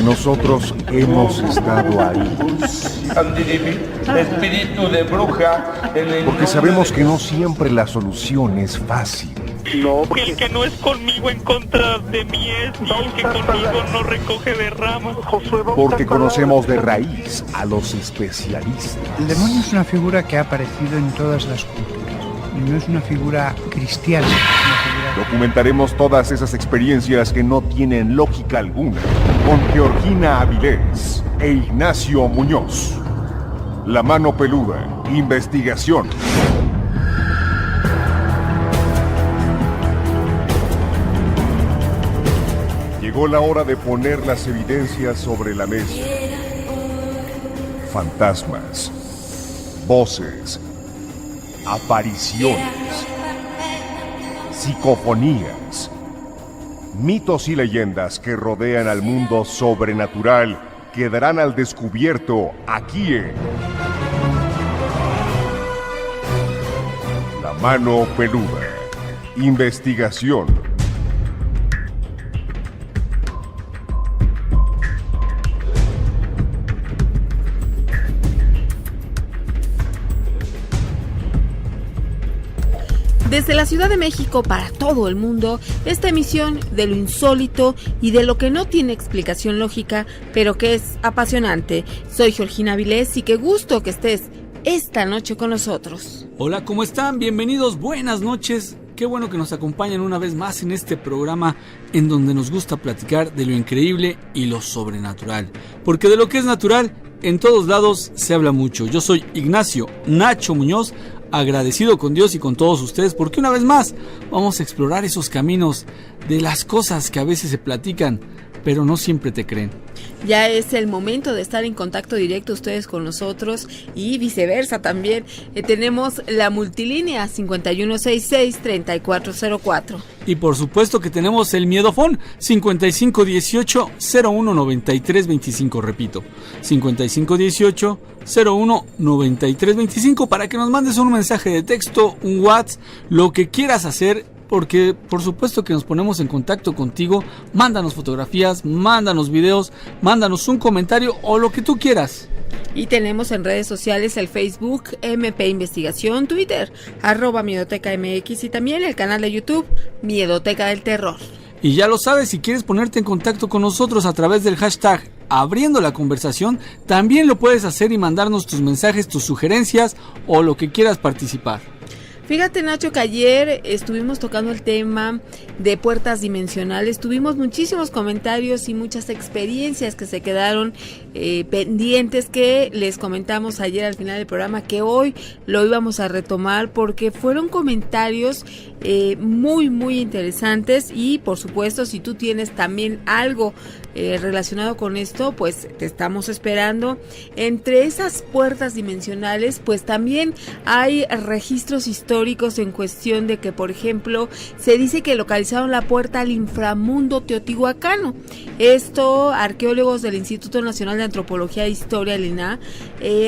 nosotros hemos estado ahí. Espíritu de bruja. Porque sabemos que no siempre la solución es fácil. No, Que el que no es conmigo en contra de mí es, y el que conmigo no recoge de ramas. Porque conocemos de raíz a los especialistas. El demonio es una figura que ha aparecido en todas las culturas. Y no es una figura cristiana, es una figura... Documentaremos todas esas experiencias que no tienen lógica alguna con Georgina Avilés e Ignacio Muñoz. La mano peluda, investigación. Llegó la hora de poner las evidencias sobre la mesa. Fantasmas, voces, apariciones, psicofonías, mitos y leyendas que rodean al mundo sobrenatural quedarán al descubierto aquí en La Mano Peluda, investigación. Desde la Ciudad de México para todo el mundo, esta emisión de lo insólito y de lo que no tiene explicación lógica, pero que es apasionante. Soy Georgina Avilés y qué gusto que estés esta noche con nosotros. Hola, ¿cómo están? Bienvenidos, buenas noches. Qué bueno que nos acompañan una vez más en este programa en donde nos gusta platicar de lo increíble y lo sobrenatural. Porque de lo que es natural, en todos lados se habla mucho. Yo soy Ignacio Nacho Muñoz, agradecido con Dios y con todos ustedes porque una vez más vamos a explorar esos caminos de las cosas que a veces se platican, pero no siempre te creen. Ya es el momento de estar en contacto directo ustedes con nosotros y viceversa también. Tenemos la multilínea 5166-3404. Y por supuesto que tenemos el miedofón 5518-019325, repito, 5518-019325 para que nos mandes un mensaje de texto, un WhatsApp, lo que quieras hacer. Porque por supuesto que nos ponemos en contacto contigo. Mándanos fotografías, mándanos videos, mándanos un comentario o lo que tú quieras. Y tenemos en redes sociales el Facebook MP Investigación, Twitter @Miedoteca MX y también el canal de YouTube Miedoteca del Terror. Y ya lo sabes, si quieres ponerte en contacto con nosotros a través del hashtag Abriendo la Conversación, también lo puedes hacer y mandarnos tus mensajes, tus sugerencias o lo que quieras participar. Fíjate, Nacho, que ayer estuvimos tocando el tema de puertas dimensionales, tuvimos muchísimos comentarios y muchas experiencias que se quedaron pendientes, que les comentamos ayer al final del programa que hoy lo íbamos a retomar porque fueron comentarios muy muy interesantes. Y por supuesto, si tú tienes también algo relacionado con esto, pues te estamos esperando. Entre esas puertas dimensionales, pues también hay registros históricos en cuestión de que, por ejemplo, se dice que localizaron la puerta al inframundo teotihuacano. Esto, arqueólogos del Instituto Nacional de Antropología e Historia, el INAH,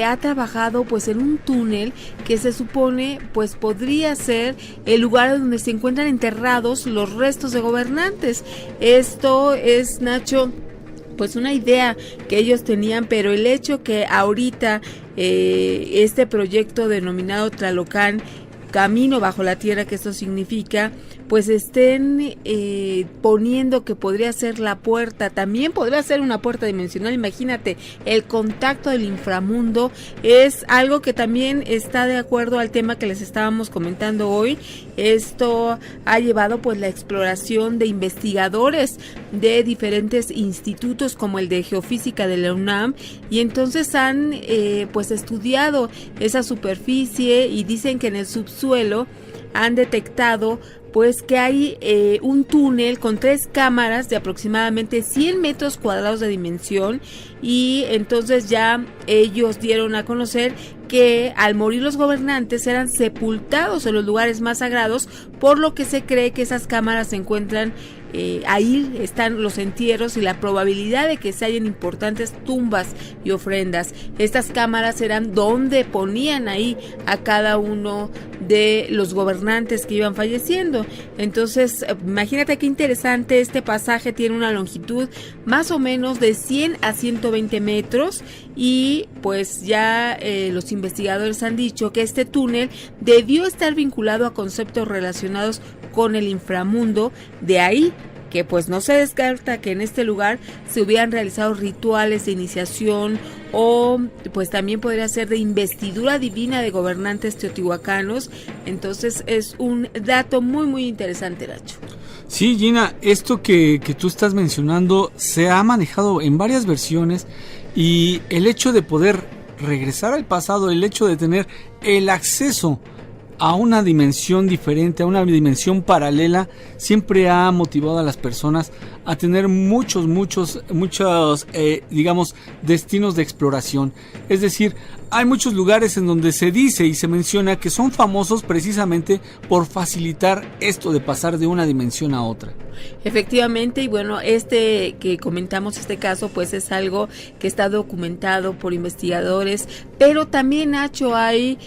ha trabajado pues en un túnel que se supone pues podría ser el lugar donde se encuentran enterrados los restos de gobernantes. Esto es, Nacho, pues una idea que ellos tenían, pero el hecho que ahorita este proyecto denominado Tlalocán, Camino bajo la tierra, que esto significa, pues estén poniendo que podría ser la puerta, también podría ser una puerta dimensional. Imagínate, el contacto del inframundo es algo que también está de acuerdo al tema que les estábamos comentando hoy. Esto ha llevado pues la exploración de investigadores de diferentes institutos como el de Geofísica de la UNAM, y entonces han pues estudiado esa superficie y dicen que en el subsuelo han detectado pues que hay un túnel con 3 cámaras de aproximadamente 100 metros cuadrados de dimensión, y entonces ya ellos dieron a conocer que al morir los gobernantes eran sepultados en los lugares más sagrados, por lo que se cree que esas cámaras se encuentran ahí están los entierros y la probabilidad de que se hallen importantes tumbas y ofrendas. Estas cámaras eran donde ponían ahí a cada uno de los gobernantes que iban falleciendo. Entonces, imagínate qué interesante. Este pasaje tiene una longitud más o menos de 100 a 120 metros y pues ya los investigadores han dicho que este túnel debió estar vinculado a conceptos relacionados con el inframundo. De ahí que pues no se descarta que en este lugar se hubieran realizado rituales de iniciación o pues también podría ser de investidura divina de gobernantes teotihuacanos. Entonces es un dato muy muy interesante, Nacho. Sí, Gina, esto que tú estás mencionando se ha manejado en varias versiones, y el hecho de poder regresar al pasado, el hecho de tener el acceso a una dimensión diferente, a una dimensión paralela, siempre ha motivado a las personas a tener muchos, digamos, destinos de exploración. Es decir, hay muchos lugares en donde se dice y se menciona que son famosos precisamente por facilitar esto de pasar de una dimensión a otra. Efectivamente, y bueno, este que comentamos, este caso, pues es algo que está documentado por investigadores, pero también, Nacho, hay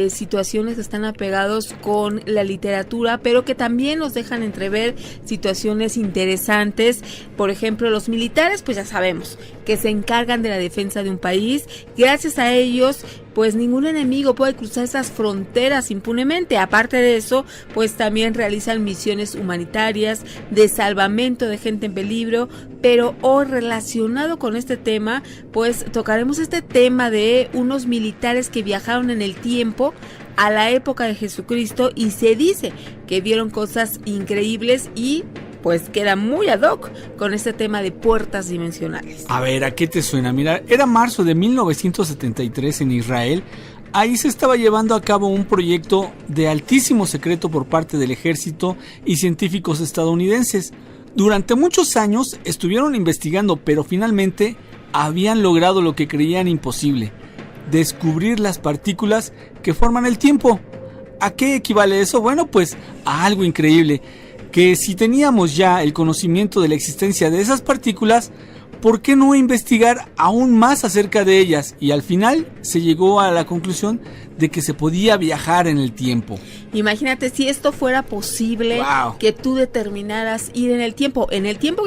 situaciones que están apegados con la literatura, pero que también nos dejan entrever situaciones interesantes. Por ejemplo, los militares, pues ya sabemos que se encargan de la defensa de un país. Gracias a ellos, pues ningún enemigo puede cruzar esas fronteras impunemente. Aparte de eso, pues también realizan misiones humanitarias de salvamento de gente en peligro. Pero hoy, relacionado con este tema, pues tocaremos este tema de unos militares que viajaron en el tiempo a la época de Jesucristo y se dice que vieron cosas increíbles y pues queda muy ad hoc con este tema de puertas dimensionales. A ver, ¿a qué te suena? Mira, era marzo de 1973 en Israel. Ahí se estaba llevando a cabo un proyecto de altísimo secreto por parte del ejército y científicos estadounidenses. Durante muchos años estuvieron investigando, pero finalmente habían logrado lo que creían imposible: descubrir las partículas que forman el tiempo. ¿A qué equivale eso? Bueno, pues a algo increíble, que si teníamos ya el conocimiento de la existencia de esas partículas, ¿por qué no investigar aún más acerca de ellas? Y al final se llegó a la conclusión de que se podía viajar en el tiempo. Imagínate si esto fuera posible, wow, que tú determinaras ir en el tiempo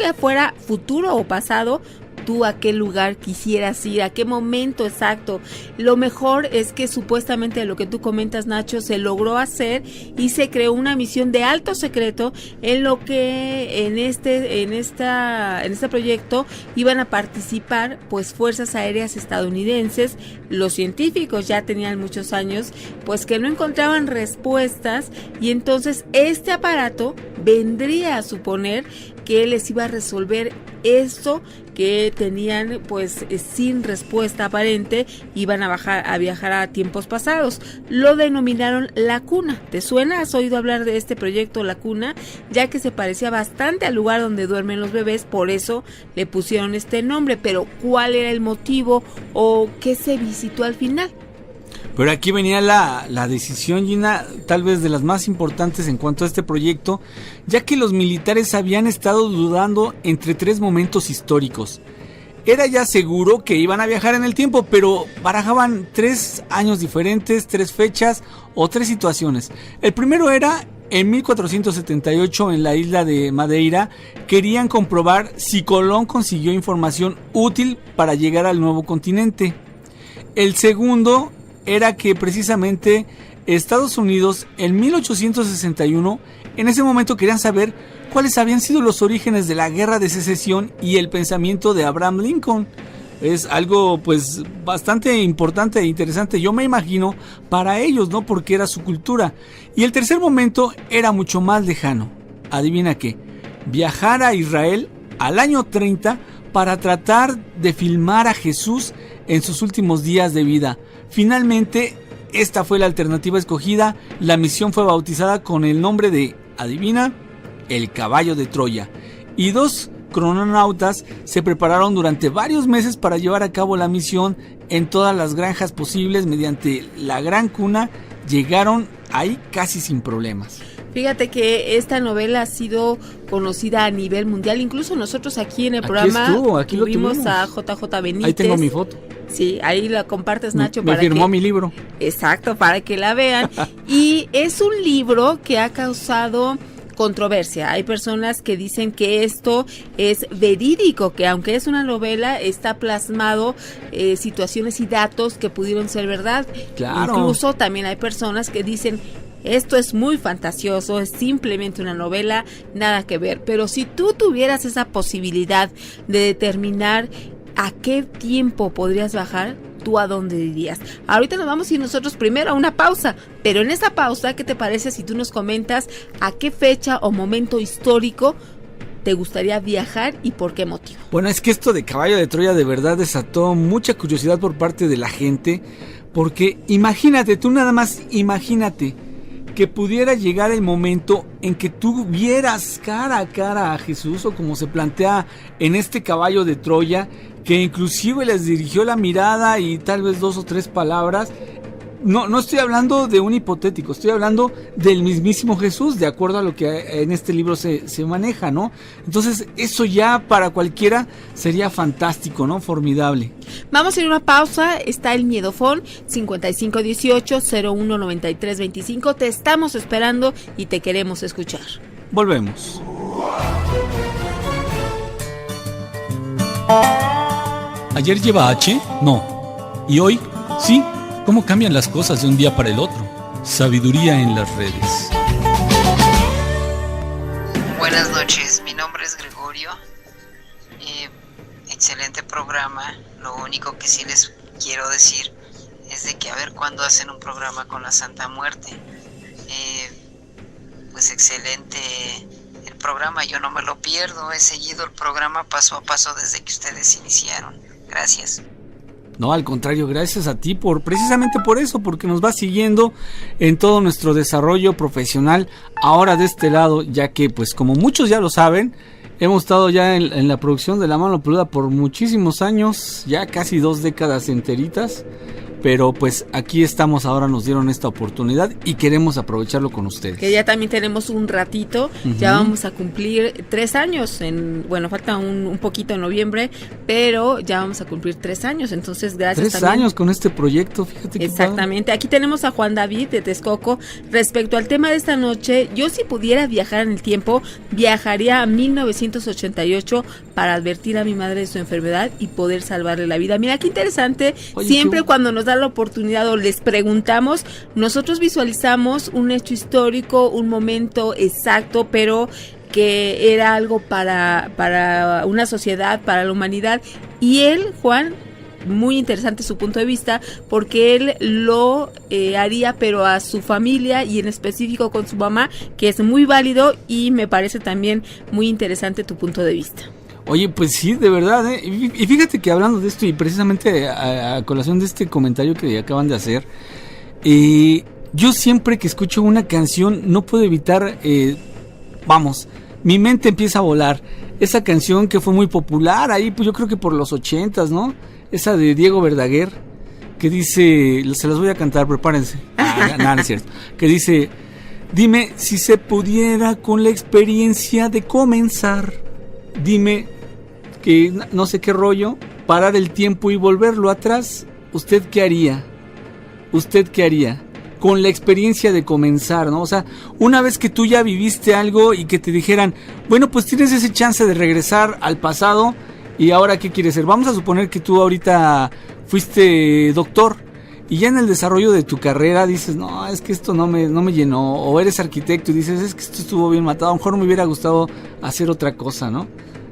ya fuera futuro o pasado. Tú a qué lugar quisieras ir, a qué momento exacto. Lo mejor es que supuestamente lo que tú comentas, Nacho, se logró hacer y se creó una misión de alto secreto en lo que en este proyecto iban a participar pues fuerzas aéreas estadounidenses. Los científicos ya tenían muchos años pues que no encontraban respuestas, y entonces este aparato vendría a suponer que les iba a resolver esto que tenían pues sin respuesta aparente. Iban a viajar a tiempos pasados. Lo denominaron La Cuna. ¿Te suena? ¿Has oído hablar de este proyecto La Cuna? Ya que se parecía bastante al lugar donde duermen los bebés, por eso le pusieron este nombre. Pero ¿cuál era el motivo o qué se visitó al final? Pero aquí venía la decisión, Gina, tal vez de las más importantes en cuanto a este proyecto, ya que los militares habían estado dudando entre tres momentos históricos. Era ya seguro que iban a viajar en el tiempo, pero barajaban 3 años diferentes, 3 fechas o 3 situaciones. El primero era en 1478 en la isla de Madeira. Querían comprobar si Colón consiguió información útil para llegar al nuevo continente. El segundo era que precisamente Estados Unidos en 1861, en ese momento querían saber cuáles habían sido los orígenes de la guerra de secesión y el pensamiento de Abraham Lincoln. Es algo pues bastante importante e interesante, yo me imagino, para ellos, ¿no? Porque era su cultura. Y el tercer momento era mucho más lejano. Adivina qué, viajar a Israel al año 30 para tratar de filmar a Jesús en sus últimos días de vida. Finalmente, esta fue la alternativa escogida. La misión fue bautizada con el nombre de, adivina, el caballo de Troya. Y 2 crononautas se prepararon durante varios meses para llevar a cabo la misión en todas las granjas posibles. Mediante la Gran Cuna llegaron ahí casi sin problemas. Fíjate que esta novela ha sido conocida a nivel mundial, incluso nosotros aquí en el programa tuvimos a JJ Benítez. Ahí tengo mi foto. Sí, ahí la compartes, Nacho. Me firmó mi libro. Exacto, para que la vean. Y es un libro que ha causado controversia. Hay personas que dicen que esto es verídico, que aunque es una novela, está plasmado situaciones y datos que pudieron ser verdad. Claro. Incluso también hay personas que dicen, esto es muy fantasioso, es simplemente una novela, nada que ver. Pero si tú tuvieras esa posibilidad de determinar a qué tiempo podrías bajar, ¿tú a dónde dirías? Ahorita nos vamos a ir nosotros primero a una pausa, pero en esa pausa, ¿qué te parece si tú nos comentas a qué fecha o momento histórico te gustaría viajar y por qué motivo? Bueno, es que esto de Caballo de Troya de verdad desató mucha curiosidad por parte de la gente, porque imagínate, tú nada más imagínate que pudiera llegar el momento en que tú vieras cara a cara a Jesús, o como se plantea en este Caballo de Troya, que inclusive les dirigió la mirada y tal vez 2 o 3 palabras. No estoy hablando de un hipotético, estoy hablando del mismísimo Jesús, de acuerdo a lo que en este libro se maneja, ¿no? Entonces, eso ya para cualquiera sería fantástico, ¿no? Formidable. Vamos a ir a una pausa, está el Miedofón 5518-019325, te estamos esperando y te queremos escuchar. Volvemos. ¿Ayer lleva H? No. ¿Y hoy? Sí. ¿Cómo cambian las cosas de un día para el otro? Sabiduría en las redes. Buenas noches, mi nombre es Gregorio. Excelente programa. Lo único que sí les quiero decir es de que a ver cuándo hacen un programa con la Santa Muerte. Pues excelente el programa, yo no me lo pierdo. He seguido el programa paso a paso desde que ustedes iniciaron. Gracias. No, al contrario, gracias a ti precisamente por eso, porque nos vas siguiendo en todo nuestro desarrollo profesional ahora de este lado, ya que pues como muchos ya lo saben, hemos estado ya en la producción de La Mano Peluda por muchísimos años, ya casi 2 décadas enteritas, pero pues aquí estamos, ahora nos dieron esta oportunidad y queremos aprovecharlo con ustedes. Que ya también tenemos un ratito, ya vamos a cumplir 3 años, falta un poquito en noviembre, pero ya vamos a cumplir 3 años, entonces gracias 3 también. años con este proyecto, fíjate que exactamente, aquí tenemos a Juan David de Texcoco. Respecto al tema de esta noche, yo si pudiera viajar en el tiempo, viajaría a 1988 para advertir a mi madre de su enfermedad y poder salvarle la vida. Mira qué interesante. Oye, siempre cuando nos da la oportunidad o les preguntamos, nosotros visualizamos un hecho histórico, un momento exacto, pero que era algo para una sociedad, para la humanidad. Y él, Juan, muy interesante su punto de vista, porque él lo haría, pero a su familia y en específico con su mamá, que es muy válido, y me parece también muy interesante tu punto de vista. Oye, pues sí, de verdad, y fíjate que hablando de esto y precisamente a colación de este comentario que acaban de hacer, yo siempre que escucho una canción no puedo evitar, mi mente empieza a volar. Esa canción que fue muy popular ahí, pues yo creo que por los 80s, ¿no? Esa de Diego Verdaguer, que dice, se las voy a cantar, prepárense. No es cierto. Que dice, dime si se pudiera con la experiencia de comenzar. Dime que no sé qué rollo, parar el tiempo y volverlo atrás. ¿Usted qué haría? ¿Usted qué haría? Con la experiencia de comenzar, ¿no? O sea, una vez que tú ya viviste algo y que te dijeran, bueno, pues tienes ese chance de regresar al pasado y ahora ¿qué quieres ser? Vamos a suponer que tú ahorita fuiste doctor y ya en el desarrollo de tu carrera dices, no, es que esto no me llenó, o eres arquitecto y dices, es que esto estuvo bien matado, a lo mejor me hubiera gustado hacer otra cosa, ¿no?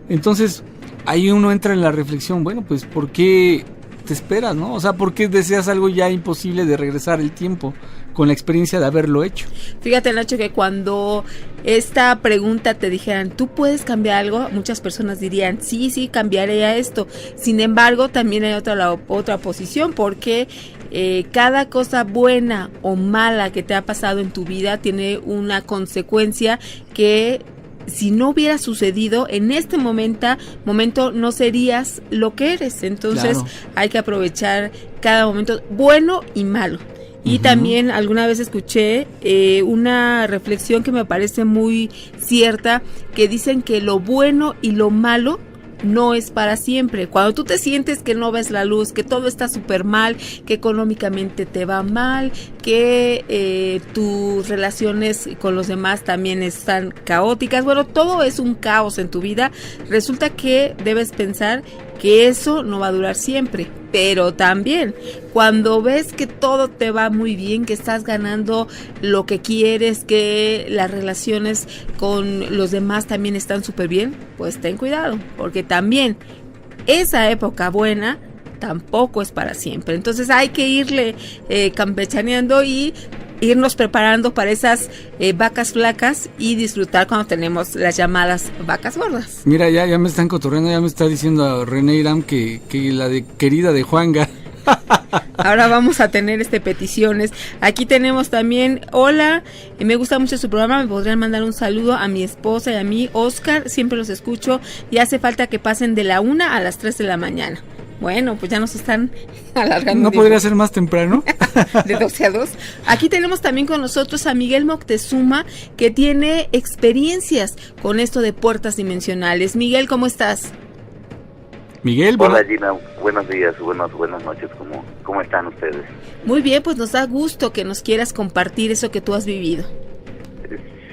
Entonces, ahí uno entra en la reflexión, bueno, pues, ¿por qué te esperas, no? O sea, ¿por qué deseas algo ya imposible de regresar el tiempo con la experiencia de haberlo hecho? Fíjate, Nacho, que cuando esta pregunta te dijeran, ¿tú puedes cambiar algo? Muchas personas dirían, sí, cambiaría esto. Sin embargo, también hay otra posición, porque cada cosa buena o mala que te ha pasado en tu vida tiene una consecuencia que, si no hubiera sucedido en este momento no serías lo que eres. Entonces, claro, hay que aprovechar cada momento, bueno y malo. Y también alguna vez escuché una reflexión que me parece muy cierta, que dicen que lo bueno y lo malo no es para siempre. Cuando tú te sientes que no ves la luz, que todo está súper mal, que económicamente te va mal, que tus relaciones con los demás también están caóticas, bueno, todo es un caos en tu vida, resulta que debes pensar que eso no va a durar siempre. Pero también, cuando ves que todo te va muy bien, que estás ganando lo que quieres, que las relaciones con los demás también están súper bien, pues ten cuidado, porque también esa época buena tampoco es para siempre. Entonces hay que irle campechaneando y irnos preparando para esas vacas flacas y disfrutar cuando tenemos las llamadas vacas gordas. Mira, ya me están cotorreando, ya me está diciendo René Irán que la de querida de Juanga. Ahora vamos a tener peticiones. Aquí tenemos también, hola, me gusta mucho su programa, me podrían mandar un saludo a mi esposa y a mí, Oscar, siempre los escucho y hace falta que pasen de la 1 a las 3 de la mañana. Bueno, pues ya nos están alargando. ¿No podría ser más temprano? De 12 a 2. Aquí tenemos también con nosotros a Miguel Moctezuma, que tiene experiencias con esto de puertas dimensionales. Miguel, ¿cómo estás? Miguel, hola Gina, buenos días, buenas noches, ¿cómo están ustedes? Muy bien, pues nos da gusto que nos quieras compartir eso que tú has vivido.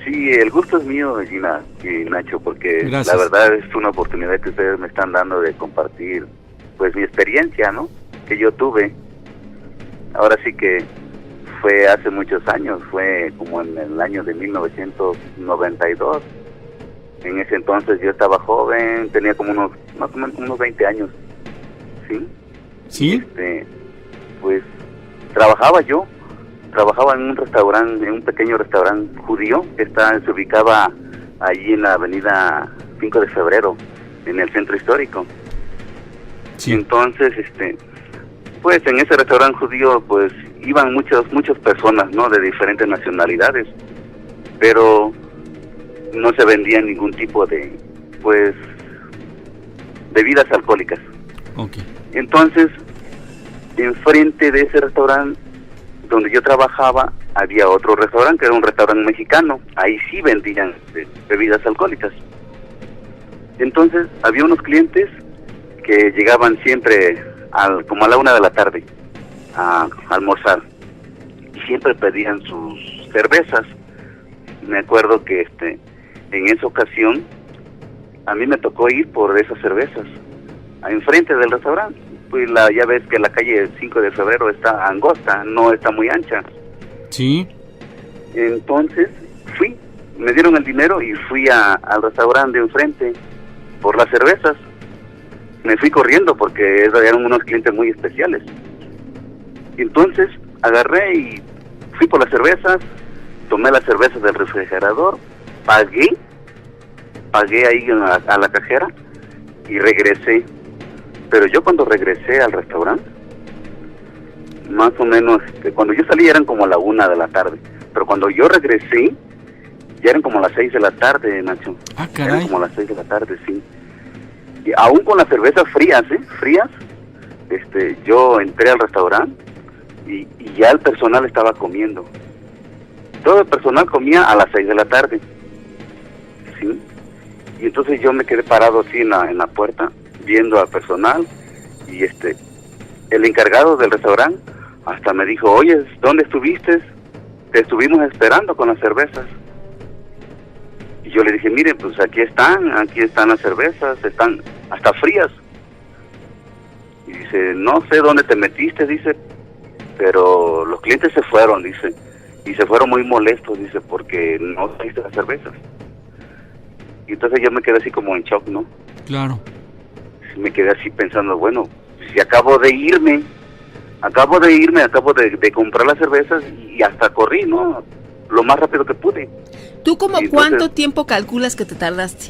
Sí, el gusto es mío, Gina y Nacho, porque gracias. La verdad es una oportunidad que ustedes me están dando de compartir pues mi experiencia, ¿no? Que yo tuve. Ahora sí que fue hace muchos años, fue como en el año de 1992. En ese entonces yo estaba joven, tenía como más o menos unos 20 años, ¿sí? ¿Sí? Pues trabajaba en un restaurante, en un pequeño restaurante judío que se ubicaba allí en la avenida 5 de Febrero, en el centro histórico. Sí. Entonces, pues en ese restaurante judío, pues iban muchas personas, ¿no? De diferentes nacionalidades, pero no se vendía ningún tipo de, pues, bebidas alcohólicas. Okay. Entonces, enfrente de ese restaurante donde yo trabajaba, había otro restaurante que era un restaurante mexicano. Ahí sí vendían bebidas alcohólicas. Entonces, había unos clientes que llegaban siempre como a la 1 de la tarde a almorzar y siempre pedían sus cervezas. Me acuerdo que en esa ocasión a mí me tocó ir por esas cervezas enfrente del restaurante. Pues ya ves que la calle 5 de Febrero está angosta, no está muy ancha. Sí. Entonces me dieron el dinero y fui al restaurante de enfrente por las cervezas. Me fui corriendo porque eran unos clientes muy especiales. Entonces agarré y fui por las cervezas, tomé las cervezas del refrigerador, pagué ahí a la cajera y regresé. Pero yo cuando regresé al restaurante, más o menos, cuando yo salí eran como a la 1 de la tarde, pero cuando yo regresé, ya eran como las 6 de la tarde, Nacho. Ah, caray. Eran como las 6 de la tarde, sí. Y aún con las cervezas frías, yo entré al restaurante y ya el personal estaba comiendo. Todo el personal comía a las 6 de la tarde, ¿sí? Y entonces yo me quedé parado así en la puerta, viendo al personal, y el encargado del restaurante hasta me dijo: oye, ¿dónde estuviste? Te estuvimos esperando con las cervezas. Y yo le dije: mire, pues aquí están las cervezas, están hasta frías. Y dice: no sé dónde te metiste, dice, pero los clientes se fueron, dice, y se fueron muy molestos, dice, porque no trajiste las cervezas. Y entonces yo me quedé así como en shock, ¿no? Claro. Me quedé así pensando, bueno, si acabo de irme, acabo de comprar las cervezas y hasta corrí, ¿no? Lo más rápido que pude. ¿Tú como cuánto tiempo calculas que te tardaste?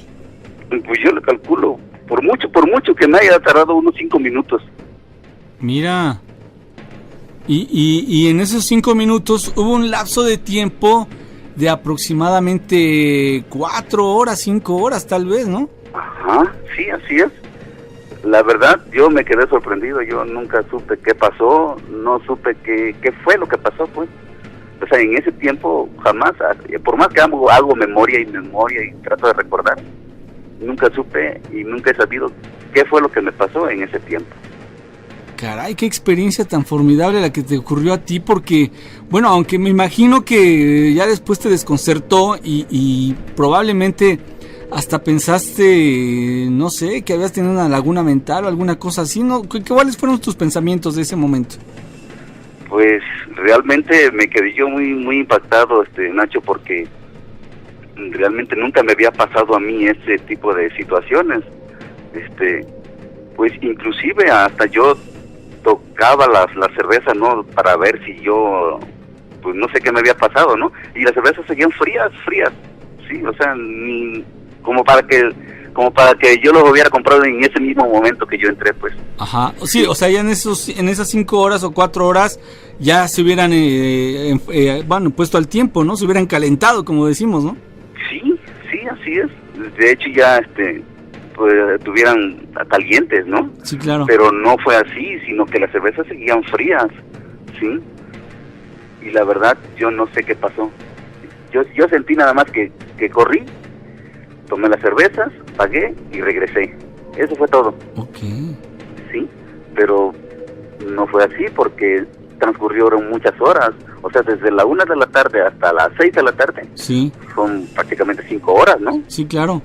Pues yo le calculo, por mucho que me haya tardado unos 5 minutos. Mira, y en esos 5 minutos hubo un lapso de tiempo de aproximadamente 4 horas, 5 horas tal vez, ¿no? Ajá, sí, así es. la verdad, yo me quedé sorprendido. Yo nunca supe qué pasó, no supe qué fue lo que pasó, pues. O sea, en ese tiempo jamás, por más que hago memoria y trato de recordar, nunca supe y nunca he sabido qué fue lo que me pasó en ese tiempo. Caray, qué experiencia tan formidable la que te ocurrió a ti, porque, bueno, aunque me imagino que ya después te desconcertó y probablemente hasta pensaste, no sé, que habías tenido una laguna mental o alguna cosa así, ¿no? ¿Cuáles fueron tus pensamientos de ese momento? Pues realmente me quedé yo muy impactado, Nacho, porque realmente nunca me había pasado a mí ese tipo de situaciones. Pues inclusive hasta yo tocaba la cerveza, ¿no? Para ver si yo, pues no sé qué me había pasado, ¿no? Y las cervezas seguían frías, sí, o sea, ni como para que yo los hubiera comprado en ese mismo momento que yo entré, pues. Ajá, sí, o sea, ya en esas 5 horas o 4 horas ya se hubieran, puesto al tiempo, ¿no? Se hubieran calentado, como decimos, ¿no? Sí, así es. De hecho ya, pues estuvieran calientes, ¿no? Sí, claro. Pero no fue así, sino que las cervezas seguían frías, ¿sí? Y la verdad, yo no sé qué pasó. Yo sentí nada más que corrí, tomé las cervezas, pagué y regresé. Eso fue todo. Ok. Sí, pero no fue así porque transcurrieron muchas horas. O sea, desde la 1 de la tarde hasta las 6 de la tarde. Sí. Son prácticamente 5 horas, ¿no? Sí, claro.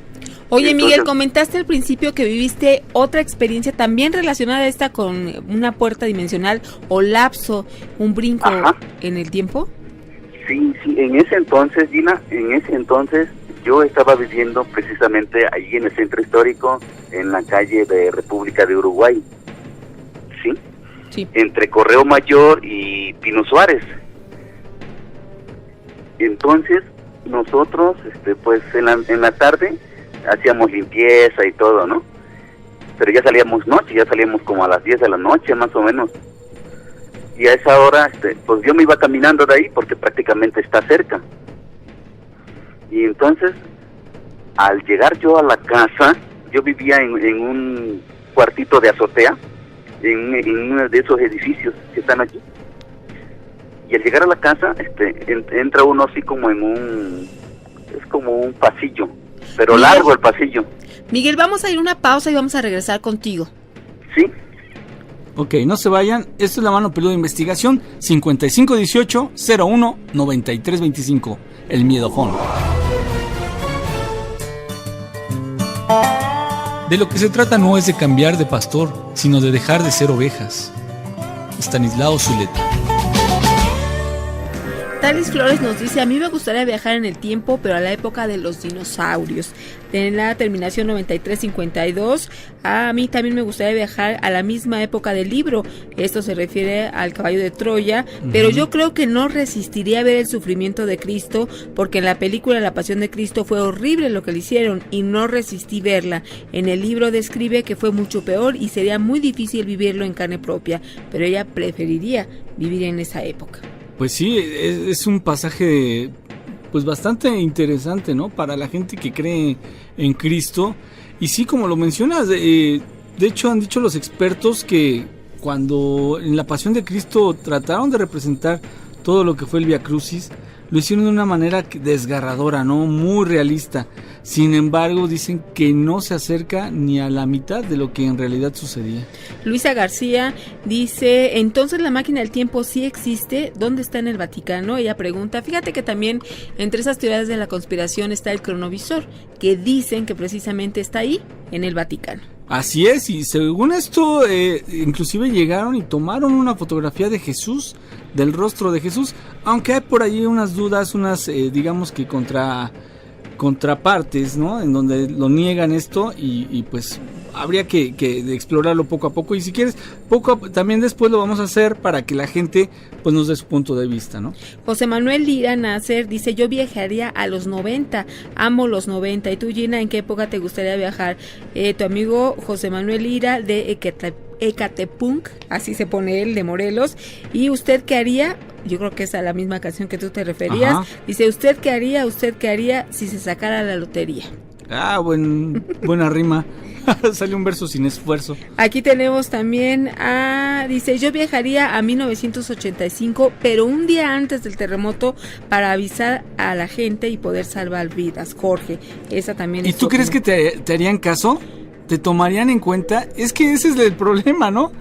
Oye, Entonces, Miguel, comentaste al principio que viviste otra experiencia también relacionada a esta con una puerta dimensional o lapso, un brinco. Ajá. En el tiempo. Sí, en ese entonces, Gina, yo estaba viviendo precisamente allí en el centro histórico, en la calle de República de Uruguay, ¿sí? Sí. Entre Correo Mayor y Pino Suárez. Entonces, nosotros, pues en la tarde hacíamos limpieza y todo, ¿no? Pero ya salíamos noche, ya salíamos como a las 10 de la noche, más o menos. Y a esa hora, pues yo me iba caminando de ahí porque prácticamente está cerca. Y entonces, al llegar yo a la casa, yo vivía en un cuartito de azotea, en uno de esos edificios que están aquí. Y al llegar a la casa, entra uno así como es como un pasillo, pero Miguel, largo el pasillo. Miguel, vamos a ir a una pausa y vamos a regresar contigo. Sí. Ok, no se vayan. Esto es La Mano Peluda de Investigación, 5518-01-9325. El Miedofón. De lo que se trata no es de cambiar de pastor, sino de dejar de ser ovejas. Estanislao Zuleta. Talis Flores nos dice: a mí me gustaría viajar en el tiempo, pero a la época de los dinosaurios. En la terminación 9352, a mí también me gustaría viajar a la misma época del libro. Esto se refiere al caballo de Troya, pero yo creo que no resistiría ver el sufrimiento de Cristo, porque en la película La Pasión de Cristo fue horrible lo que le hicieron y no resistí verla. En el libro describe que fue mucho peor y sería muy difícil vivirlo en carne propia, pero ella preferiría vivir en esa época. Pues sí, es un pasaje pues bastante interesante, ¿no? Para la gente que cree en Cristo. Y sí, como lo mencionas, de hecho han dicho los expertos que cuando en la Pasión de Cristo trataron de representar todo lo que fue el Vía Crucis, lo hicieron de una manera desgarradora, ¿no? Muy realista. Sin embargo, dicen que no se acerca ni a la mitad de lo que en realidad sucedía. Luisa García dice: entonces la máquina del tiempo sí existe, ¿dónde está en el Vaticano? Ella pregunta. Fíjate que también entre esas teorías de la conspiración está el cronovisor, que dicen que precisamente está ahí, en el Vaticano. Así es, y según esto, inclusive llegaron y tomaron una fotografía de Jesús, del rostro de Jesús, aunque hay por ahí unas dudas, digamos que contrapartes, ¿no? En donde lo niegan esto y pues habría que explorarlo poco a poco, y si quieres, también después lo vamos a hacer para que la gente pues nos dé su punto de vista, ¿no? José Manuel Lira Nacer dice: yo viajaría a los 90, amo los 90. ¿Y tú, Gina, en qué época te gustaría viajar? Tu amigo José Manuel Lira de Ecatepunk, así se pone él, de Morelos. ¿Y usted qué haría? Yo creo que es a la misma canción que tú te referías. Ajá. Dice: ¿usted qué haría si se sacara la lotería? Buena rima. Salió un verso sin esfuerzo. Aquí tenemos también dice, yo viajaría a 1985, pero un día antes del terremoto para avisar a la gente y poder salvar vidas. Jorge, esa también es. ¿Y tú crees que te harían caso? ¿Te tomarían en cuenta? Es que ese es el problema, ¿no?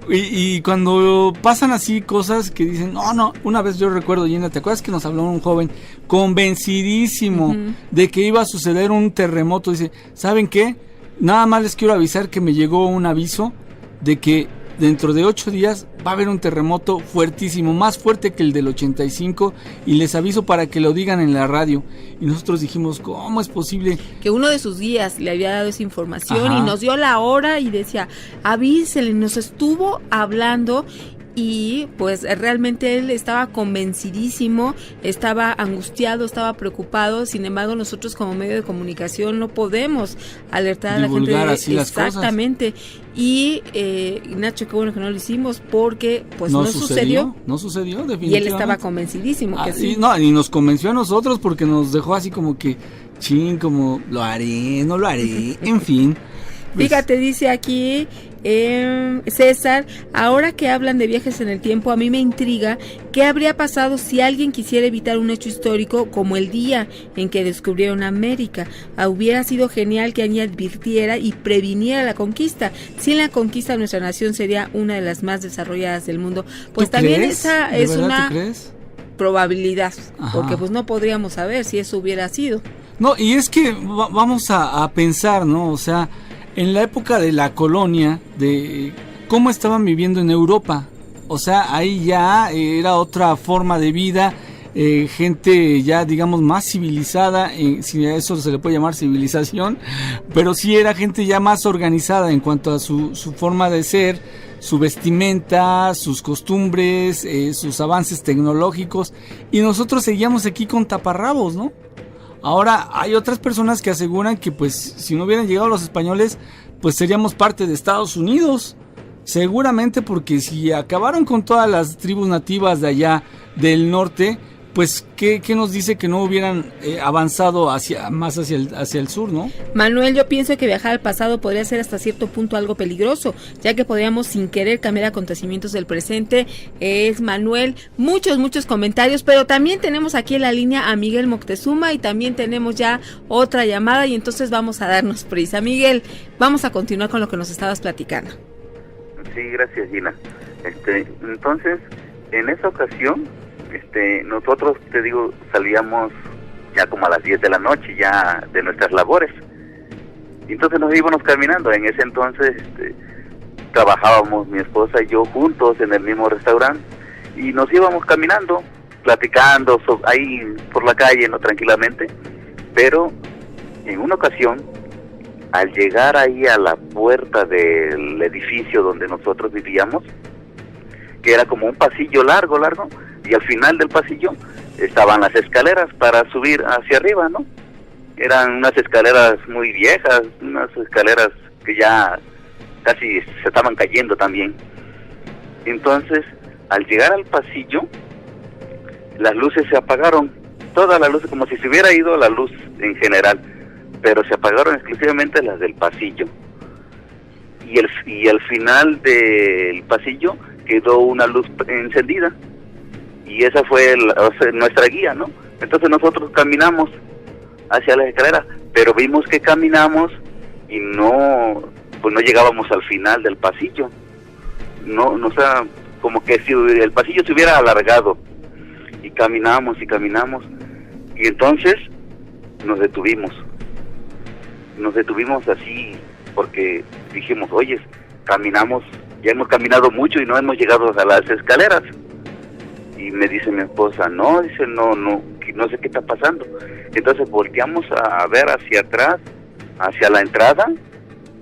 Y cuando pasan así cosas que dicen, no, una vez yo recuerdo, Gina, ¿te acuerdas que nos habló un joven convencidísimo de que iba a suceder un terremoto? Dice, ¿saben qué? Nada más les quiero avisar que me llegó un aviso de que dentro de 8 días va a haber un terremoto fuertísimo, más fuerte que el del 85, y les aviso para que lo digan en la radio. Y nosotros dijimos, ¿cómo es posible? Que uno de sus guías le había dado esa información y nos dio la hora y decía, avísenle, nos estuvo hablando. Y pues realmente él estaba convencidísimo, estaba angustiado, estaba preocupado. Sin embargo, nosotros como medio de comunicación no podemos alertar a la gente de así exactamente. Y Nacho, qué bueno que no lo hicimos, porque pues no sucedió. No sucedió, definitivamente. Y él estaba convencidísimo que sí. Y nos convenció a nosotros porque nos dejó así como que, como lo haré, no lo haré, en fin. Pues, fíjate, dice aquí César, ahora que hablan de viajes en el tiempo, a mí me intriga qué habría pasado si alguien quisiera evitar un hecho histórico como el día en que descubrieron América. Hubiera sido genial que alguien advirtiera y previniera la conquista. Sin la conquista, nuestra nación sería una de las más desarrolladas del mundo. Pues también crees? Esa es una probabilidad, porque pues no podríamos saber si eso hubiera sido. No, y es que vamos a pensar, ¿no? O sea, en la época de la colonia, de cómo estaban viviendo en Europa, o sea, ahí ya era otra forma de vida, gente ya digamos más civilizada, si a eso se le puede llamar civilización, pero sí era gente ya más organizada en cuanto a su forma de ser, su vestimenta, sus costumbres, sus avances tecnológicos, y nosotros seguíamos aquí con taparrabos, ¿no? Ahora hay otras personas que aseguran que pues si no hubieran llegado los españoles, pues seríamos parte de Estados Unidos, seguramente, porque si acabaron con todas las tribus nativas de allá del norte, pues ¿qué nos dice que no hubieran avanzado más hacia el sur, ¿no? Manuel, yo pienso que viajar al pasado podría ser hasta cierto punto algo peligroso, ya que podríamos sin querer cambiar acontecimientos del presente. Es Manuel, muchos comentarios, pero también tenemos aquí en la línea a Miguel Moctezuma y también tenemos ya otra llamada y entonces vamos a darnos prisa. Miguel, vamos a continuar con lo que nos estabas platicando. Sí, gracias, Gina. Entonces, en esa ocasión, nosotros, te digo, salíamos ya como a las 10 de la noche ya de nuestras labores. Y entonces nos íbamos caminando. En ese entonces trabajábamos mi esposa y yo juntos en el mismo restaurante y nos íbamos caminando, platicando ahí por la calle, no tranquilamente. Pero en una ocasión, al llegar ahí a la puerta del edificio donde nosotros vivíamos, que era como un pasillo largo, y al final del pasillo estaban las escaleras para subir hacia arriba, ¿no? Eran unas escaleras muy viejas, unas escaleras que ya casi se estaban cayendo también. Entonces, al llegar al pasillo, las luces se apagaron, todas las luces, como si se hubiera ido la luz en general, pero se apagaron exclusivamente las del pasillo. Y al final del pasillo quedó una luz encendida. Y esa fue nuestra guía, ¿no? Entonces nosotros caminamos hacia las escaleras, pero vimos que caminamos y no llegábamos al final del pasillo. No, o sea, como que si el pasillo se hubiera alargado. Y caminamos, y entonces nos detuvimos así, porque dijimos, oye, ya hemos caminado mucho y no hemos llegado a las escaleras. Y me dice mi esposa, no sé qué está pasando. Entonces volteamos a ver hacia atrás, hacia la entrada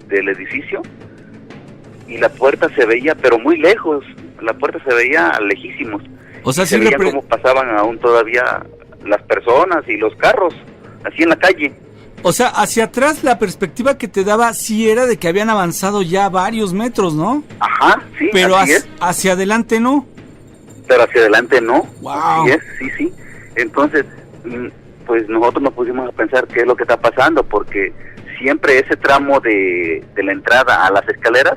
del edificio, y la puerta se veía, pero muy lejos, la puerta se veía lejísimos. O sea, se veía cómo pasaban aún todavía las personas y los carros, así en la calle. O sea, hacia atrás la perspectiva que te daba sí era de que habían avanzado ya varios metros, ¿no? Ajá, sí. Pero hacia adelante no. Pero hacia adelante no. Wow. Sí. Entonces, pues nosotros nos pusimos a pensar qué es lo que está pasando, porque siempre ese tramo de la entrada a las escaleras,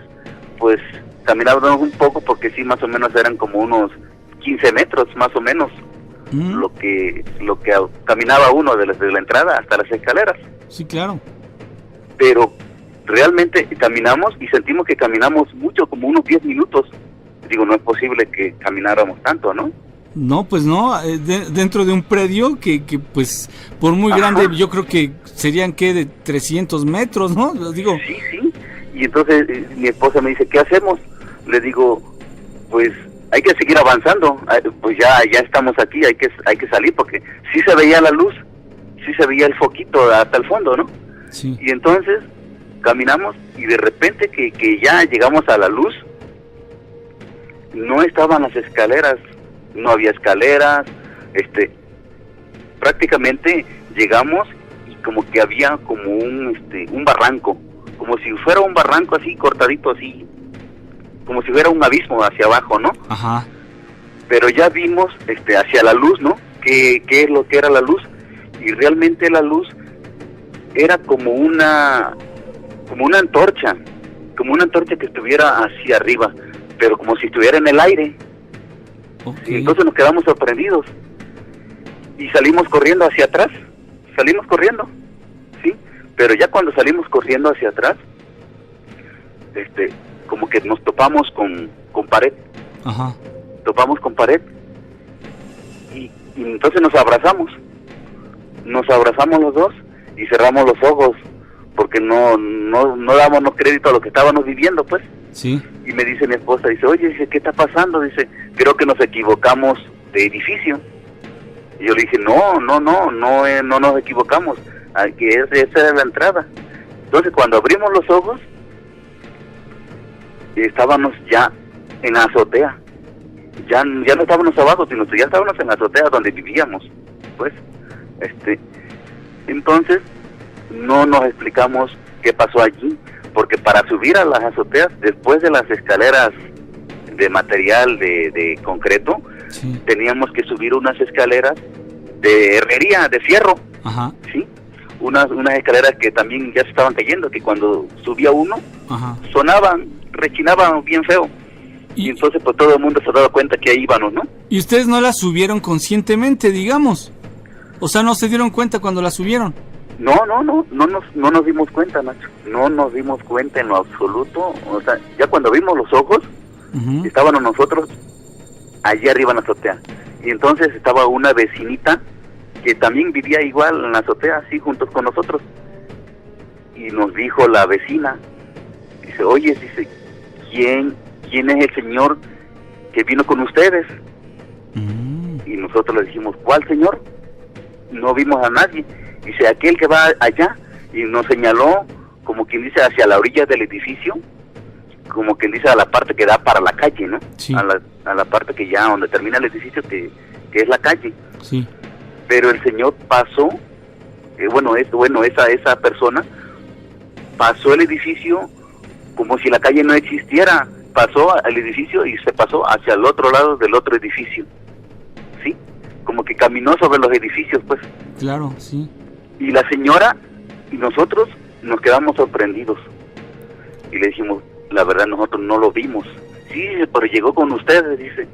pues caminábamos un poco, porque sí, más o menos eran como unos 15 metros, más o menos, lo que caminaba uno desde la entrada hasta las escaleras. Sí, claro. Pero realmente caminamos y sentimos que caminamos mucho, como unos 10 minutos. Digo, no es posible que camináramos tanto, ¿no? No, pues no, dentro de un predio que pues por muy grande, yo creo que serían que de 300 metros, ¿no? Digo. Sí, sí. Y entonces mi esposa me dice, ¿qué hacemos? Le digo, pues hay que seguir avanzando, pues ya estamos aquí, hay que salir, porque sí se veía la luz, sí se veía el foquito hasta el fondo, ¿no? Sí. Y entonces caminamos y de repente que ya llegamos a la luz, no estaban las escaleras, no había escaleras, prácticamente llegamos y como que había como un barranco, como si fuera un barranco así cortadito así, como si fuera un abismo hacia abajo, ¿no? Ajá. Pero ya vimos hacia la luz, ¿no? ¿Qué es lo que era la luz? Y realmente la luz era como una antorcha que estuviera hacia arriba, pero como si estuviera en el aire. Okay. Y entonces nos quedamos sorprendidos y salimos corriendo hacia atrás, sí, pero ya cuando salimos corriendo hacia atrás, como que nos topamos con pared. Ajá. Topamos con pared y entonces nos abrazamos los dos y cerramos los ojos, porque no dábamos crédito a lo que estábamos viviendo, pues. Sí. Y me dice mi esposa, dice, oye, dice, ¿qué está pasando? Dice, creo que nos equivocamos de edificio. Y yo le dije, no nos equivocamos, que esa era la entrada. Entonces cuando abrimos los ojos, estábamos ya en la azotea. Ya no estábamos abajo, sino que ya estábamos en la azotea donde vivíamos, pues. Entonces no nos explicamos qué pasó allí, porque para subir a las azoteas, después de las escaleras de material de concreto, sí, teníamos que subir unas escaleras de herrería, de fierro. Ajá. Sí, unas escaleras que también ya se estaban cayendo, que cuando subía uno, ajá, sonaban, rechinaban bien feo. Y entonces pues todo el mundo se daba cuenta que ahí íbamos, ¿no? ¿Y ustedes no las subieron conscientemente, digamos? O sea, ¿no se dieron cuenta cuando las subieron? No nos dimos cuenta, Nacho. No nos dimos cuenta en lo absoluto. O sea, ya cuando vimos los ojos, estábamos nosotros allí arriba en la azotea. Y entonces estaba una vecinita que también vivía igual en la azotea, así juntos con nosotros. Y nos dijo la vecina, dice, oye, dice, ¿quién es el señor que vino con ustedes? Y nosotros le dijimos, ¿cuál señor? No vimos a nadie. Dice, aquel que va allá, y nos señaló, como quien dice, hacia la orilla del edificio, como quien dice, a la parte que da para la calle, ¿no? Sí. A la parte que ya, donde termina el edificio, que es la calle. Sí. Pero el señor pasó, esa persona pasó el edificio como si la calle no existiera, pasó al edificio y se pasó hacia el otro lado del otro edificio, ¿sí? Como que caminó sobre los edificios, pues. Claro, sí. Y la señora y nosotros nos quedamos sorprendidos. Y le dijimos, la verdad nosotros no lo vimos. Sí, pero llegó con ustedes, dice.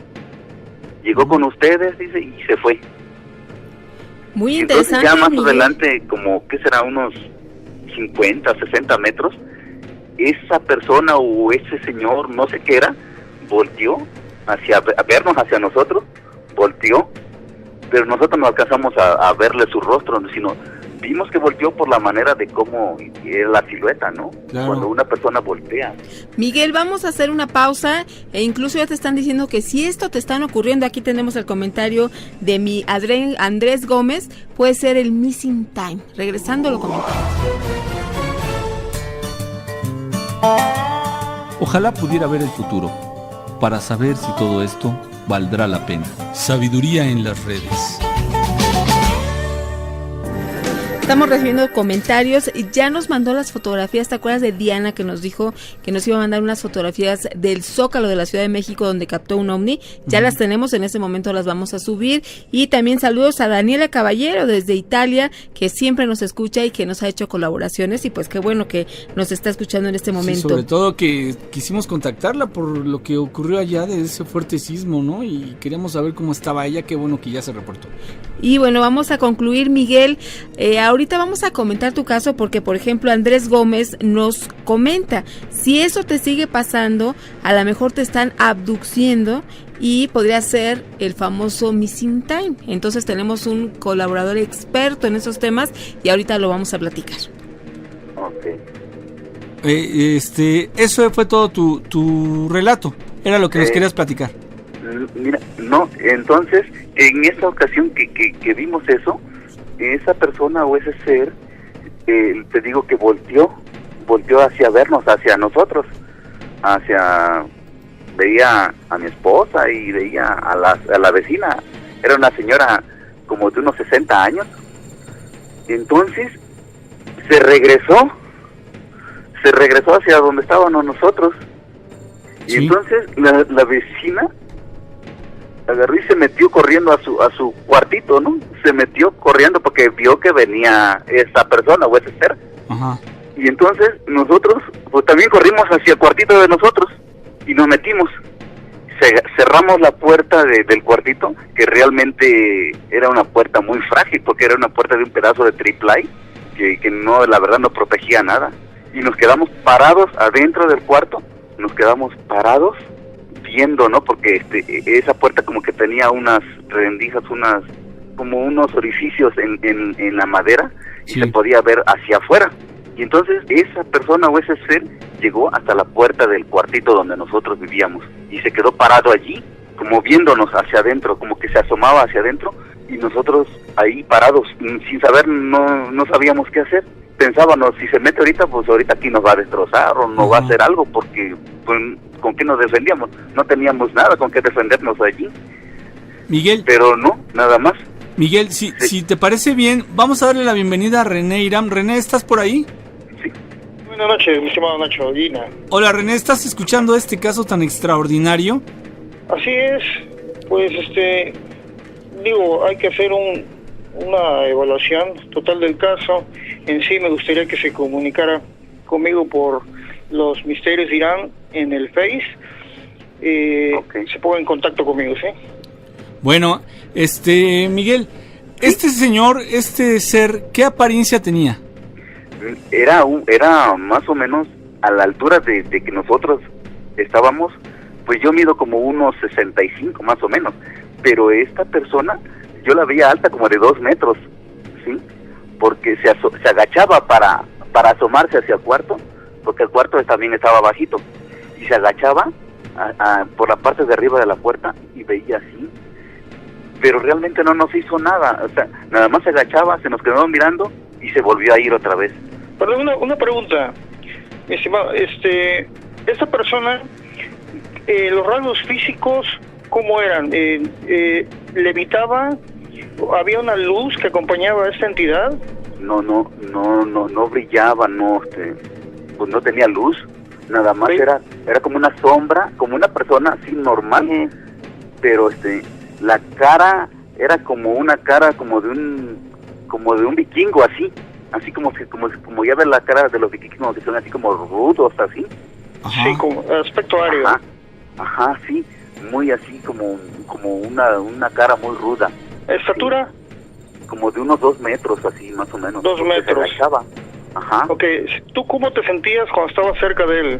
Llegó con ustedes, dice, y se fue. Muy y entonces interesante. Ya más Miguel. adelante, como, ¿qué será? Unos 50, 60 metros, esa persona o ese señor, no sé qué era, volteó a vernos hacia nosotros, volteó, pero nosotros no alcanzamos a verle su rostro, sino vimos que volteó por la manera de cómo es la silueta, ¿no? Claro. Cuando una persona voltea. Miguel, vamos a hacer una pausa e incluso ya te están diciendo que si esto te están ocurriendo, aquí tenemos el comentario de mi Andrés Gómez, puede ser el missing time. Regresando lo comentamos. Ojalá pudiera ver el futuro, para saber si todo esto valdrá la pena. Sabiduría en las redes. Estamos recibiendo comentarios. Ya nos mandó las fotografías. ¿Te acuerdas de Diana que nos dijo que nos iba a mandar unas fotografías del Zócalo de la Ciudad de México donde captó un ovni? Ya las tenemos, en ese momento las vamos a subir. Y también saludos a Daniela Caballero desde Italia, que siempre nos escucha y que nos ha hecho colaboraciones, y pues qué bueno que nos está escuchando en este momento. Sí, sobre todo que quisimos contactarla por lo que ocurrió allá de ese fuerte sismo, ¿no? Y queríamos saber cómo estaba ella. Qué bueno que ya se reportó. Y bueno, vamos a concluir, Miguel. Ahorita vamos a comentar tu caso porque, por ejemplo, Andrés Gómez nos comenta, si eso te sigue pasando, a lo mejor te están abduciendo y podría ser el famoso Missing Time. Entonces tenemos un colaborador experto en esos temas y ahorita lo vamos a platicar. Ok. Eso fue todo tu relato. Era lo que nos querías platicar. Mira, no, entonces, en esa ocasión que vimos eso, esa persona o ese ser, te digo que volteó hacia vernos, hacia nosotros, veía a mi esposa y veía a la vecina. Era una señora como de unos 60 años. Entonces se regresó hacia donde estábamos nosotros. Y ¿sí? Entonces la vecina agarró y se metió corriendo a su cuartito, ¿no? Se metió corriendo porque vio que venía esa persona o ese ser. Ajá. Y entonces nosotros pues también corrimos hacia el cuartito de nosotros y nos metimos. Cerramos la puerta del cuartito, que realmente era una puerta muy frágil porque era una puerta de un pedazo de triplay que no, la verdad no protegía nada. Y nos quedamos parados adentro del cuarto, nos quedamos parados viendo, ¿no? Porque esa puerta como que tenía unas rendijas, como unos orificios en la madera, y sí, se podía ver hacia afuera. Y entonces esa persona o ese ser llegó hasta la puerta del cuartito donde nosotros vivíamos y se quedó parado allí, como viéndonos hacia adentro, como que se asomaba hacia adentro, y nosotros ahí parados, sin saber, no sabíamos qué hacer. Pensábamos, si se mete ahorita, pues ahorita aquí nos va a destrozar o nos va a hacer algo, porque pues, ¿con qué nos defendíamos? No teníamos nada con qué defendernos allí. Miguel. Pero no, nada más. Miguel, si te parece bien, vamos a darle la bienvenida a René Irán. René, ¿estás por ahí? Sí. Buenas noches, mi estimado Nacho, Dina. Hola René, ¿estás escuchando este caso tan extraordinario? Así es, pues hay que hacer una evaluación total del caso. En sí me gustaría que se comunicara conmigo por los Misterios de Irán en el Face. Okay. Se ponga en contacto conmigo, ¿sí? Bueno, Miguel, este señor, este ser, ¿qué apariencia tenía? Era más o menos a la altura de que nosotros estábamos, pues yo mido como unos 65 más o menos, pero esta persona yo la veía alta como de 2 metros, ¿sí? Porque se agachaba para asomarse hacia el cuarto, porque el cuarto también estaba bajito, y se agachaba por la parte de arriba de la puerta y veía así, pero realmente no nos hizo nada, o sea, nada más se agachaba, se nos quedó mirando y se volvió a ir otra vez. Pero una pregunta, mi estimado, esta persona, los rasgos físicos, ¿cómo eran? ¿Levitaba? ¿Había una luz que acompañaba a esta entidad? No brillaba, pues no tenía luz, nada más. ¿Sí? Era como una sombra, como una persona así normal, pero la cara era como una cara como de un vikingo, así como ya ves la cara de los vikingos que son así como rudos, así. Ajá. Sí, como aspecto aéreo. Ajá, sí, muy así como una cara muy ruda. ¿Estatura? Sí, como de unos 2 metros, así más o menos. 2 metros. Se agachaba. Ajá. Ok, ¿tú cómo te sentías cuando estabas cerca de él?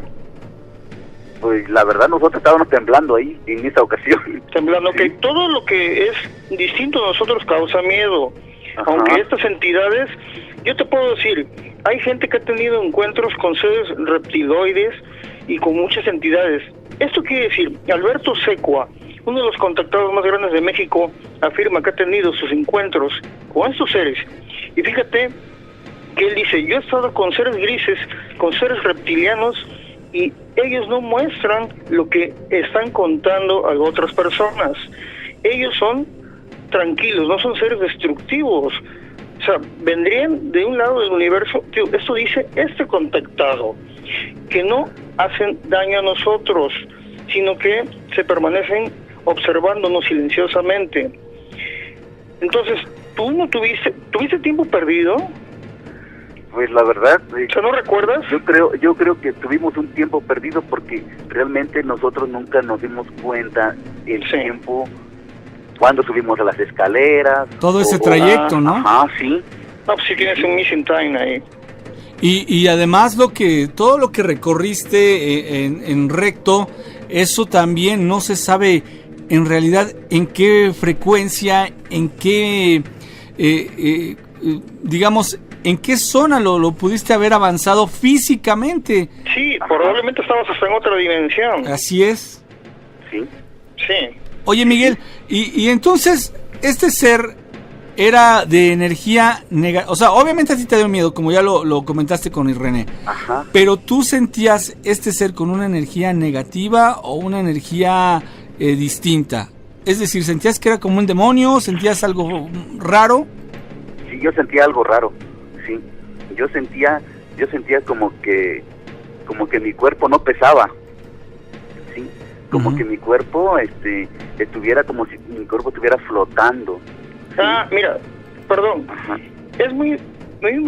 Pues la verdad nosotros estábamos temblando ahí en esa ocasión. Temblando, sí. Ok, todo lo que es distinto a nosotros causa miedo. Ajá. Aunque estas entidades, yo te puedo decir, hay gente que ha tenido encuentros con seres reptiloides y con muchas entidades. Esto quiere decir, Alberto Secua, uno de los contactados más grandes de México, afirma que ha tenido sus encuentros con estos seres. Y fíjate que él dice, yo he estado con seres grises, con seres reptilianos, y ellos no muestran lo que están contando a otras personas. Ellos son tranquilos, no son seres destructivos. O sea, vendrían de un lado del universo. Tío, esto dice este contactado, que no hacen daño a nosotros, sino que se permanecen observándonos silenciosamente. Entonces, ¿tú no tuviste tiempo perdido? Pues la verdad, O sea, ¿no recuerdas? yo creo que tuvimos un tiempo perdido porque realmente nosotros nunca nos dimos cuenta el tiempo cuando subimos a las escaleras. Todo ese trayecto, ¿no? Ajá, sí. No, pues sí tienes un missing time ahí. Y además todo lo que recorriste en recto, eso también no se sabe en realidad en qué frecuencia, en qué, digamos, en qué zona lo pudiste haber avanzado físicamente. Sí, probablemente estabas hasta en otra dimensión. Así es. Sí. Sí. Oye, Miguel, y entonces, este ser era de energía negativa, o sea, obviamente a ti te dio miedo, como ya lo comentaste con René. Ajá. Pero ¿tú sentías este ser con una energía negativa o una energía distinta? Es decir, ¿sentías que era como un demonio? ¿Sentías algo raro? Sí, yo sentía algo raro, sí. Yo sentía como que mi cuerpo no pesaba, sí. Como que mi cuerpo estuviera como si mi cuerpo estuviera flotando. ¿Sí? Mira, perdón. Ajá. Es muy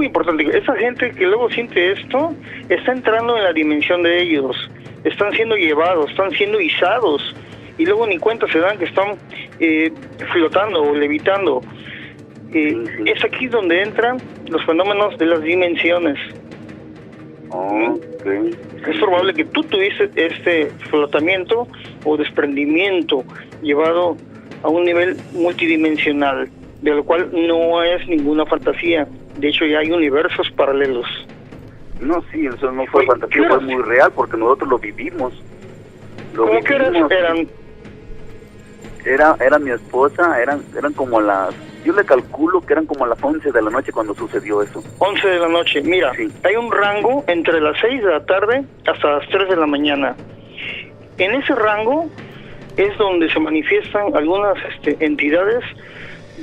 importante. Esa gente que luego siente esto está entrando en la dimensión de ellos. Están siendo llevados, están siendo izados y luego ni cuenta se dan que están flotando o levitando. Sí. Es aquí donde entran los fenómenos de las dimensiones. Okay. Es probable que tú tuviste este flotamiento o desprendimiento llevado a un nivel multidimensional, de lo cual no es ninguna fantasía. De hecho, ya hay universos paralelos. No, sí, eso no fue fantasía, fue muy real porque nosotros lo vivimos. ¿Cómo que eran? Era mi esposa, eran como las... Yo le calculo que eran como las 11 de la noche cuando sucedió eso. 11 de la noche. Mira, sí. Hay un rango entre las 6 de la tarde hasta las 3 de la mañana. En ese rango es donde se manifiestan algunas entidades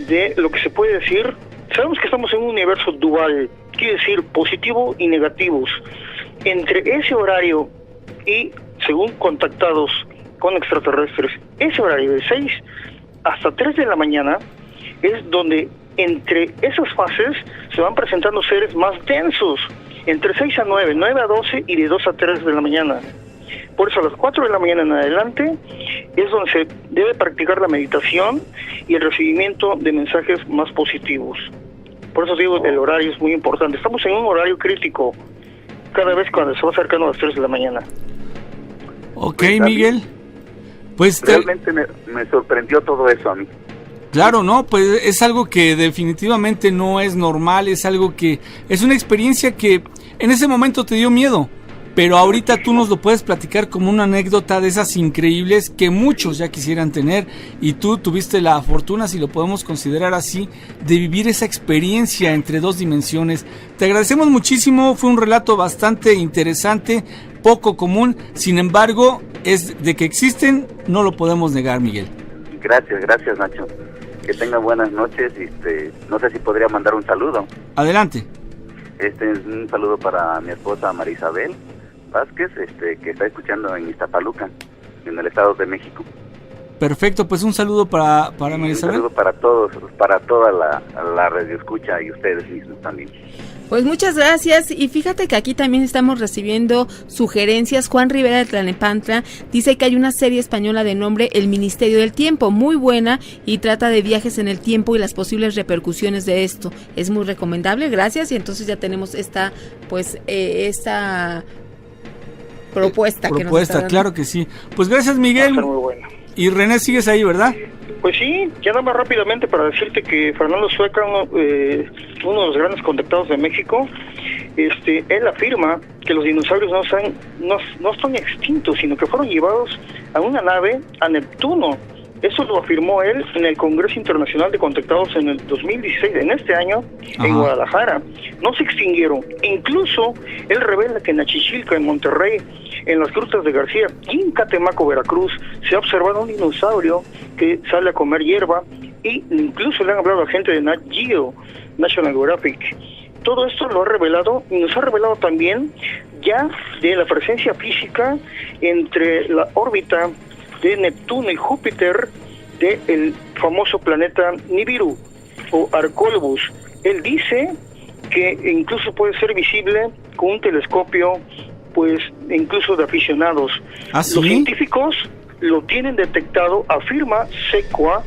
de lo que se puede decir... Sabemos que estamos en un universo dual, quiere decir positivo y negativos. Entre ese horario y, según contactados con extraterrestres, ese horario de 6 hasta 3 de la mañana es donde entre esas fases se van presentando seres más densos, entre 6 a 9, 9 a 12 y de 2 a 3 de la mañana. Por eso a las 4 de la mañana en adelante es donde se debe practicar la meditación y el recibimiento de mensajes más positivos. Por eso digo, el horario es muy importante. Estamos en un horario crítico cada vez cuando se va acercando a las 3 de la mañana. Ok, Miguel. Pues realmente me sorprendió todo eso a mí. Claro, ¿no? Pues es algo que definitivamente no es normal, es algo que... Es una experiencia que en ese momento te dio miedo, pero ahorita tú nos lo puedes platicar como una anécdota de esas increíbles que muchos ya quisieran tener, y tú tuviste la fortuna, si lo podemos considerar así, de vivir esa experiencia entre dos dimensiones. Te agradecemos muchísimo, fue un relato bastante interesante, poco común, sin embargo, es de que existen, no lo podemos negar, Miguel. Gracias, Nacho. Que tengan buenas noches. No sé si podría mandar un saludo. Adelante. Un saludo para mi esposa María Isabel Vázquez, que está escuchando en Iztapaluca, en el Estado de México. Perfecto, pues un saludo para María Isabel. Un saludo para todos, para toda la radioescucha y ustedes mismos también. Pues muchas gracias, y fíjate que aquí también estamos recibiendo sugerencias. Juan Rivera de Tlalnepantla dice que hay una serie española de nombre El Ministerio del Tiempo, muy buena, y trata de viajes en el tiempo y las posibles repercusiones de esto. Es muy recomendable, gracias, y entonces ya tenemos esta propuesta que nos está dando. Claro que sí. Pues gracias, Miguel. Va a ser muy bueno. Y René, ¿sigues ahí, verdad? Pues sí, ya nada más rápidamente para decirte que Fernando Sueca, uno de los grandes contactados de México, él afirma que los dinosaurios no están extintos, sino que fueron llevados a una nave a Neptuno. Eso lo afirmó él en el Congreso Internacional de Contactados en el 2016, en este año, en Guadalajara. No se extinguieron. Incluso él revela que en Achichilca, en Monterrey, en las grutas de García y en Catemaco, Veracruz, se ha observado un dinosaurio que sale a comer hierba y incluso le han hablado a gente de Nat Geo, National Geographic. Todo esto lo ha revelado y nos ha revelado también ya de la presencia física entre la órbita de Neptuno y Júpiter del famoso planeta Nibiru o Arcolbus. Él dice que incluso puede ser visible con un telescopio, pues incluso de aficionados. ¿Ah, sí? Los científicos lo tienen detectado, afirma SECUA,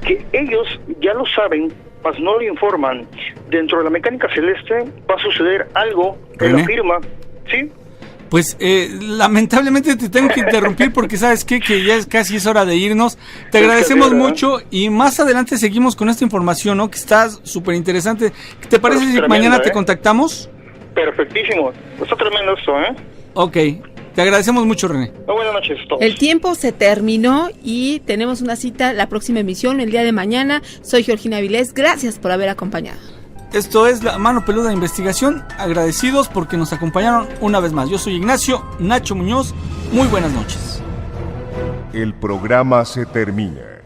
que ellos ya lo saben, mas no lo informan. Dentro de la mecánica celeste va a suceder algo, él ¿René? afirma, ¿sí? Pues lamentablemente te tengo que interrumpir porque sabes qué, que ya casi es hora de irnos. Te agradecemos mucho y más adelante seguimos con esta información, ¿no? Que está súper interesante. ¿Te parece si mañana te contactamos? Perfectísimo. Está tremendo esto, ¿eh? Ok. Te agradecemos mucho, René. Buenas noches a todos. El tiempo se terminó y tenemos una cita la próxima emisión, el día de mañana. Soy Georgina Avilés. Gracias por haber acompañado. Esto es La Mano Peluda de Investigación. Agradecidos porque nos acompañaron una vez más. Yo soy Ignacio Nacho Muñoz. Muy buenas noches. El programa se termina.